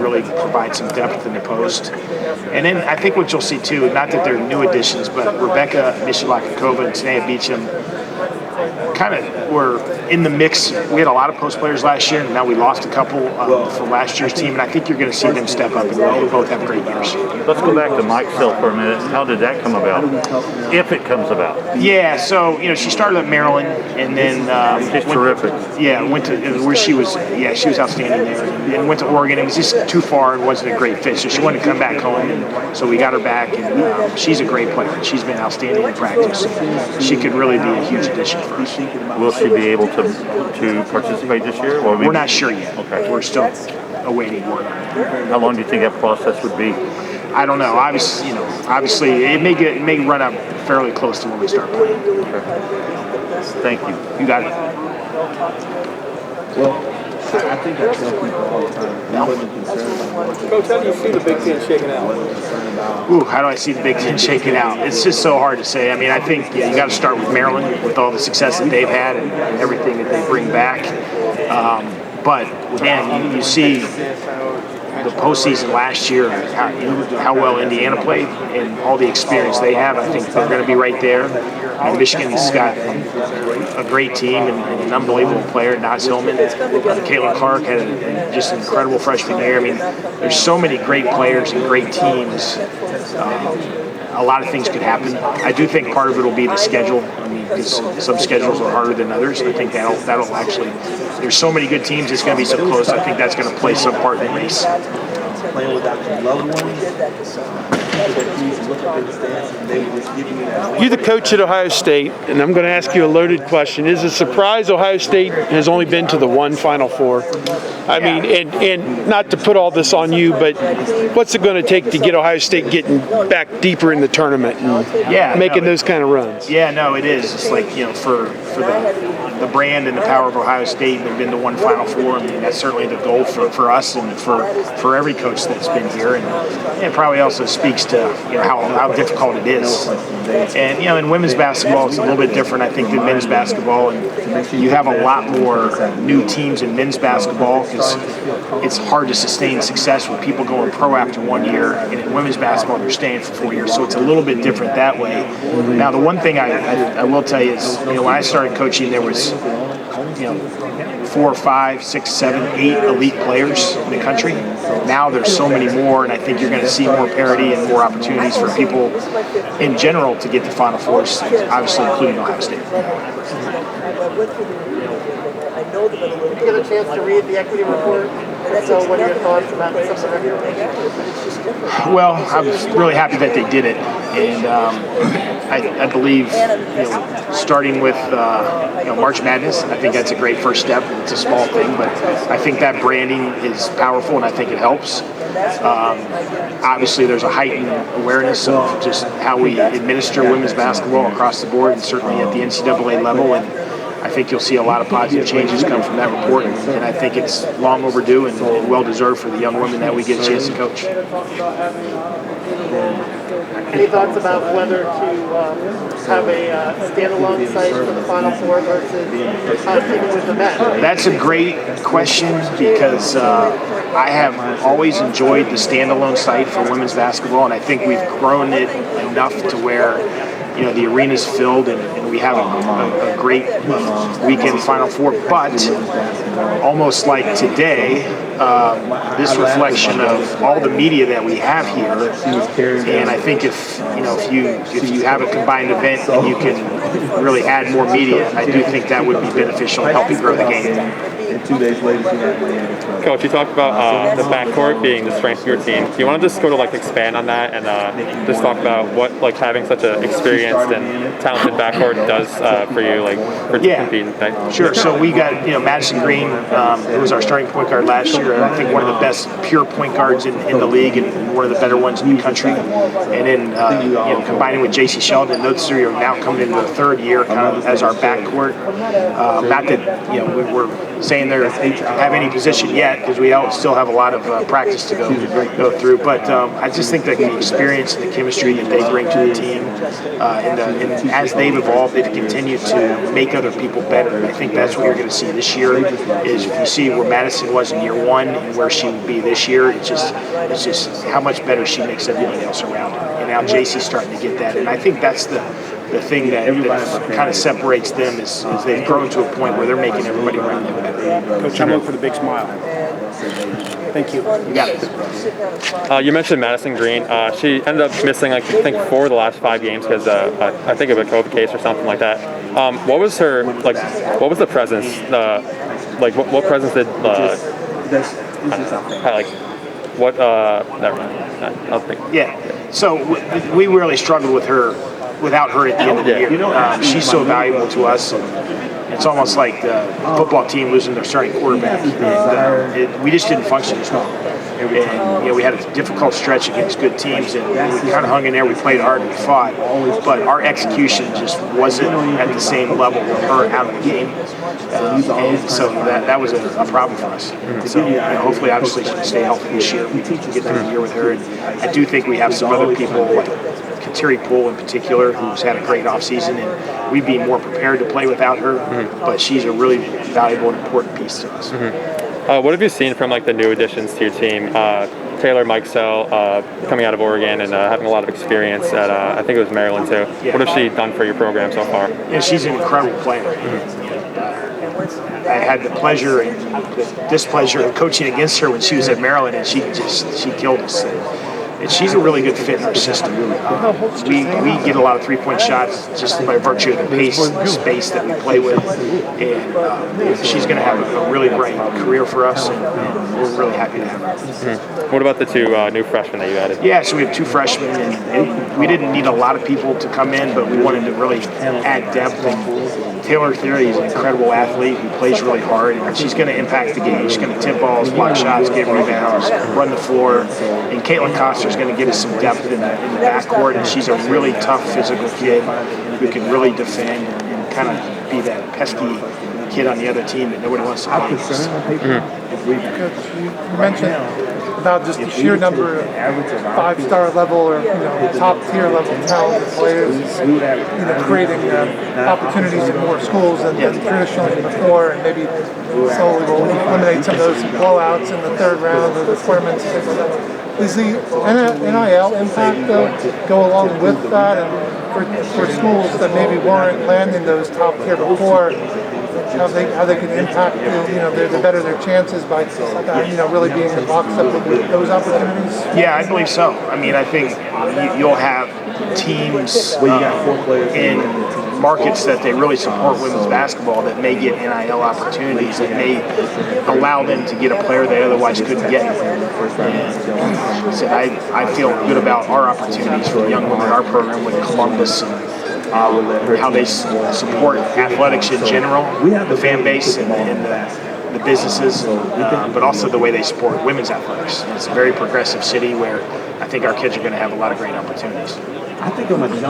really provide some depth in the post. And then I think what you'll see too, not that they're new additions, but Rebecca Mishilakakova and Tanea Beecham kind of were in the mix. We had a lot of post players last year, and now we lost a couple from last year's team, and I think you're going to see them step up, and they both have great years. Let's go back to Mike Sill for a minute. How did that come about, if it comes about? Yeah, so she started at Maryland, and then she's terrific. Yeah, went to where she was. Yeah, she was outstanding there, and went to Oregon. It was just too far and wasn't a great fit, so she wanted to come back home, and so we got her back, and she's a great player. She's been outstanding in practice. She could really be a huge addition for us. Will she be able to participate this year? Or we're not sure yet. Okay. We're still awaiting word. How long do you think that process would be? I don't know. Obviously, it may run up fairly close to when we start playing. Okay. Thank you. You got it. Well, I think I tell people all the time, I wasn't concerned about Coach, how do you see the Big Ten shaking out? Ooh, how do I see the Big Ten shaking out? It's just so hard to say. I mean, I think you got to start with Maryland with all the success that they've had and everything that they bring back. But man, you see the postseason last year, how well Indiana played and all the experience they have. I think they're going to be right there. And Michigan's got a great team and an unbelievable player, Naz Hillman. Caitlin Clark had just an incredible freshman year. I mean, there's so many great players and great teams. A lot of things could happen. I do think part of it will be the schedule. I mean, because some schedules are harder than others. I think that'll actually. There's so many good teams. It's going to be so close. I think that's going to play some part in the race. Playing without your loved ones. You're the coach at Ohio State, and I'm going to ask you a loaded question. Is it a surprise Ohio State has only been to the one Final Four? I mean, and not to put all this on you, but what's it going to take to get Ohio State getting back deeper in the tournament and making those kind of runs? Yeah, no, it is. It's like, for the brand and the power of Ohio State, they've been to one Final Four. I mean, that's certainly the goal for us and for every coach that's been here. And it probably also speaks to how difficult it is. And in women's basketball, it's a little bit different, I think, than men's basketball. And you have a lot more new teams in men's basketball because it's hard to sustain success with people going pro after 1 year. And in women's basketball, they're staying for 4 years. So it's a little bit different that way. Now, the one thing I will tell you is, when I started coaching, there was 4, 5, 6, 7, 8 elite players in the country. Now there's so many more, and I think you're going to see more parity and more opportunities for people in general to get to Final Fours, obviously including Ohio State. Did you get a chance to read the equity report? So what are your thoughts about some of the record? Well, I was really happy that they did it, and I believe starting with March Madness, I think that's a great first step. It's a small thing, but I think that branding is powerful, and I think it helps. Obviously, there's a heightened awareness of just how we administer women's basketball across the board, and certainly at the NCAA level. And I think you'll see a lot of positive changes come from that report, and I think it's long overdue and well-deserved for the young women that we get a chance to coach. Any thoughts about whether to have a standalone site for the Final Four versus keeping with the Met? That's a great question because I have always enjoyed the standalone site for women's basketball, and I think we've grown it enough to where the arena's filled and we have a great weekend Final Four. But almost like today, this reflection of all the media that we have here, and I think if you have a combined event and you can really add more media, I do think that would be beneficial in helping grow the game. And 2 days later, she had Miami. Coach, you talked about the backcourt being the strength of your team. Do you want to just go to expand on that and just talk about what having such an experienced and talented backcourt does for you, for competing? Sure. So we got Madison Green, who was our starting point guard last year. I think one of the best pure point guards in the league and one of the better ones in the country. And then combining with J.C. Sheldon, those three are now coming into the third year kind of as our backcourt. Not that saying they have any position yet because we still have a lot of practice to go through. But I just think that the experience and the chemistry that they bring to the team, and as they've evolved, they've continued to make other people better. And I think that's what you're going to see this year. Is if you see where Madison was in year one and where she will be this year, it's just how much better she makes everybody else around her. And now JC's starting to get that, and I think that's the thing that kind of separates them is they've grown to a point where they're making everybody around them better. Coach, I'm looking for the big smile. Thank you. You got it. You mentioned Madison Green. She ended up missing, I think, 4 of the last 5 games because I think of a COVID case or something like that. What was her what was the presence? What presence did Never mind. I'll think. Yeah. So we really struggled without her at the end of the year. She's so valuable to us. And it's almost like the football team losing their starting quarterback. And we just didn't function as well. And we had a difficult stretch against good teams, and we kind of hung in there. We played hard and we fought, but our execution just wasn't at the same level with her out of the game. And so that was a problem for us. So hopefully, obviously, she can stay healthy this year. We can get through the year with her. And I do think we have some other people, like Terry Poole in particular, who's had a great offseason, and we'd be more prepared to play without her. But she's a really valuable and important piece to us. What have you seen from the new additions to your team? Taylor Mikesell coming out of Oregon and having a lot of experience at I think it was Maryland too. Yeah. What has she done for your program so far? Yeah, she's an incredible player. I had the pleasure and the displeasure of coaching against her when she was at Maryland, and she killed us. And she's a really good fit in our system. We get a lot of three-point shots just by virtue of the pace and the space that we play with. And she's going to have a really bright career for us, and we're really happy to have her. What about the 2 new freshmen that you added? Yeah, so we have 2 freshmen, and we didn't need a lot of people to come in, but we wanted to really add depth. And Taylor Theory is an incredible athlete who plays really hard, and she's going to impact the game. She's going to tip balls, block shots, get rebounds, run the floor. And Caitlin Coster is going to give us some depth in the backcourt, and she's a really tough physical kid who can really defend and kind of be that pesky kid on the other team that nobody wants to play against. You mentioned about just the sheer number of 5-star level or top tier level talented players, creating opportunities in more schools than traditionally before, and maybe slowly will eliminate some of those blowouts in the 3rd round of the tournaments. Does the NIL impact go along with that, and for schools that maybe weren't landing those top tier before? How they can impact the better their chances by really being in lockstep with those opportunities? Yeah, I believe so. I mean, I think you'll have teams in markets that they really support women's basketball that may get NIL opportunities that may allow them to get a player they otherwise couldn't get. And so I feel good about our opportunities for the young women in our program with Columbus and how they support athletics in general, the fan base and the businesses, but also the way they support women's athletics. It's a very progressive city where I think our kids are going to have a lot of great opportunities. I think I'm a